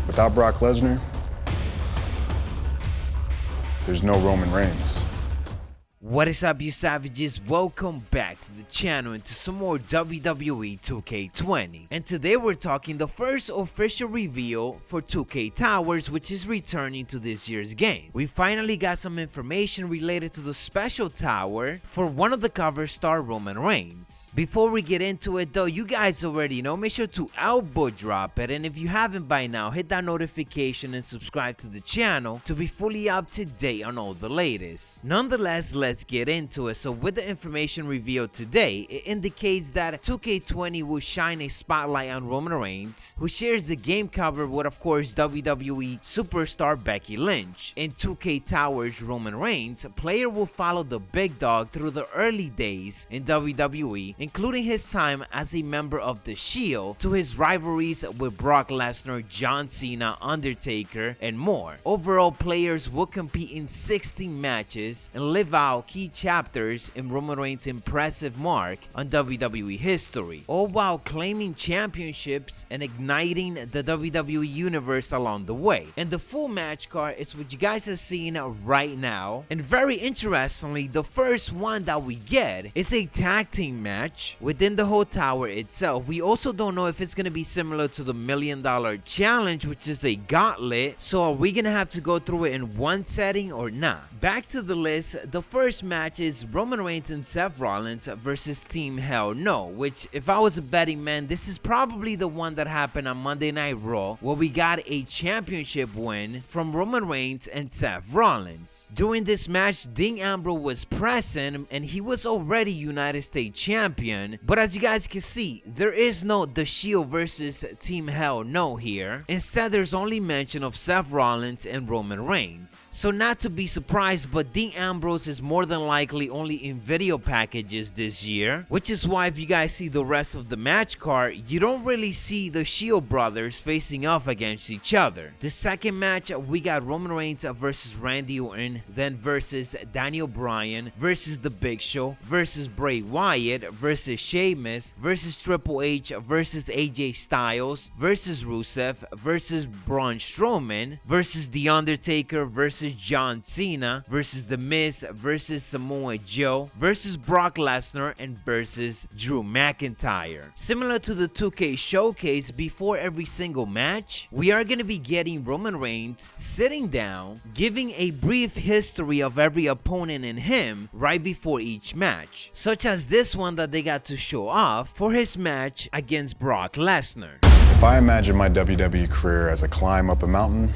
Without Brock Lesnar, there's no Roman Reigns. What is up, you savages? Welcome back to the channel and to some more WWE 2K20. And today we're talking the first official reveal for 2K Towers, which is returning to this year's game. We finally got some information related to the special tower for one of the cover star, Roman Reigns. Before we get into it though, you guys already know, make sure to elbow drop it, and if you haven't by now, hit that notification and subscribe to the channel to be fully up to date on all the latest. Nonetheless, let's get into it. So with the information revealed today, it indicates that 2K20 will shine a spotlight on Roman Reigns, who shares the game cover with, of course, WWE superstar Becky Lynch. In 2K Towers Roman Reigns, a player will follow the big dog through the early days in WWE, including his time as a member of The Shield to his rivalries with Brock Lesnar, John Cena, Undertaker, and more. Overall, players will compete in 16 matches and live out key chapters in Roman Reigns' impressive mark on WWE history, all while claiming championships and igniting the WWE universe along the way. And the full match card is what you guys are seeing right now, and very interestingly, the first one that we get is a tag team match within the whole tower itself. We also don't know if it's going to be similar to the $1 Million Challenge, which is a gauntlet, so are we going to have to go through it in one setting or not? Back to the list, the first match is Roman Reigns and Seth Rollins versus Team Hell No, which, if I was a betting man, this is probably the one that happened on Monday Night Raw, where we got a championship win from Roman Reigns and Seth Rollins. During this match, Dean Ambrose was present and he was already United States champion, but as you guys can see, there is no The Shield versus Team Hell No here. Instead, there's only mention of Seth Rollins and Roman Reigns. So not to be surprised, but Dean Ambrose is more than likely only in video packages this year, which is why if you guys see the rest of the match card, you don't really see the Shield brothers facing off against each other. The second match, we got Roman Reigns versus Randy Orton, then versus Daniel Bryan versus The Big Show versus Bray Wyatt versus Sheamus versus Triple H versus AJ Styles versus Rusev versus Braun Strowman versus The Undertaker versus John Cena versus The Miz versus Samoa Joe versus Brock Lesnar and versus Drew McIntyre. Similar to the 2K showcase, before every single match, we are going to be getting Roman Reigns sitting down, giving a brief history of every opponent and him right before each match, such as this one that they got to show off for his match against Brock Lesnar. If I imagine my WWE career as a climb up a mountain,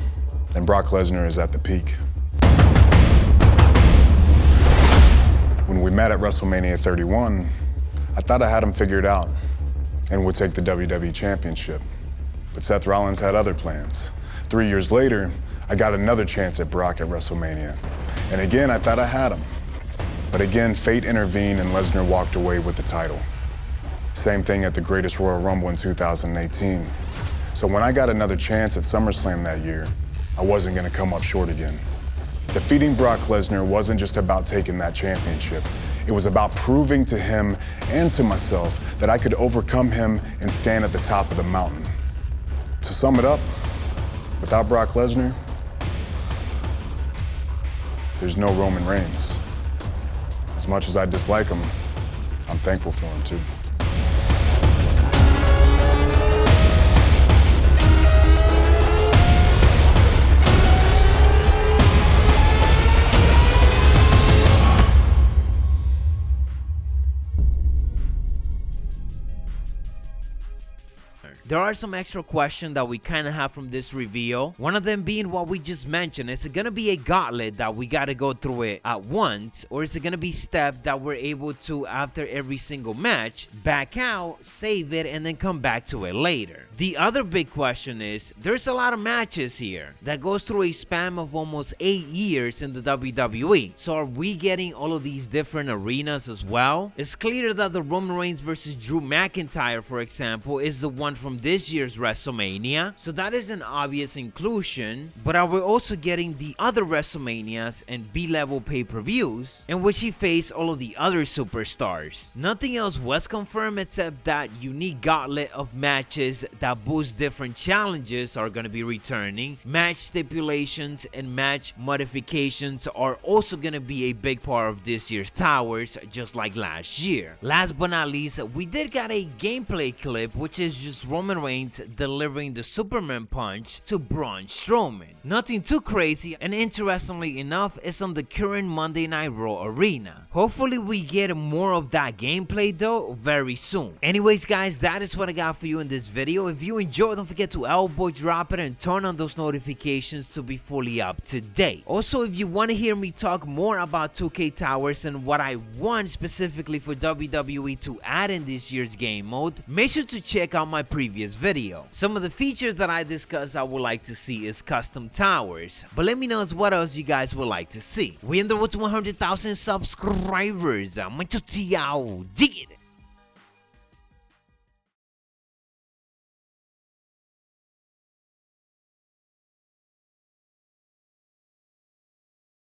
then Brock Lesnar is at the peak. When we met at WrestleMania 31, I thought I had him figured out and would take the WWE Championship. But Seth Rollins had other plans. 3 years later, I got another chance at Brock at WrestleMania. And again, I thought I had him. But again, fate intervened and Lesnar walked away with the title. Same thing at the Greatest Royal Rumble in 2018. So when I got another chance at SummerSlam that year, I wasn't gonna come up short again. Defeating Brock Lesnar wasn't just about taking that championship. It was about proving to him and to myself that I could overcome him and stand at the top of the mountain. To sum it up, without Brock Lesnar, there's no Roman Reigns. As much as I dislike him, I'm thankful for him too. There are some extra questions that we kind of have from this reveal. One of them being what we just mentioned. Is it going to be a gauntlet that we got to go through it at once? Or is it going to be steps that we're able to, after every single match, back out, save it, and then come back to it later? The other big question is, there's a lot of matches here that goes through a span of almost 8 years in the WWE. So are we getting all of these different arenas as well? It's clear that the Roman Reigns versus Drew McIntyre, for example, is the one from from this year's WrestleMania, so that is an obvious inclusion. But are we also getting the other WrestleManias and B-level pay-per-views in which he faced all of the other superstars? Nothing else was confirmed except that unique gauntlet of matches that boost different challenges are going to be returning. Match stipulations and match modifications are also going to be a big part of this year's Towers, just like last year. Last but not least, we did got a gameplay clip which is just Roman Reigns delivering the Superman punch to Braun Strowman. Nothing too crazy, and interestingly enough, it's on the current Monday Night Raw arena. Hopefully we get more of that gameplay though very soon. Anyways guys, that is what I got for you in this video. If you enjoyed, don't forget to elbow drop it and turn on those notifications to be fully up to date. Also, if you want to hear me talk more about 2K Towers and what I want specifically for WWE to add in this year's game mode, make sure to check out my previous video. Some of the features that I discussed I would like to see is custom towers, but let me know what else you guys would like to see. We on the road to 100,000 subscribers. Macho T out. Dig it.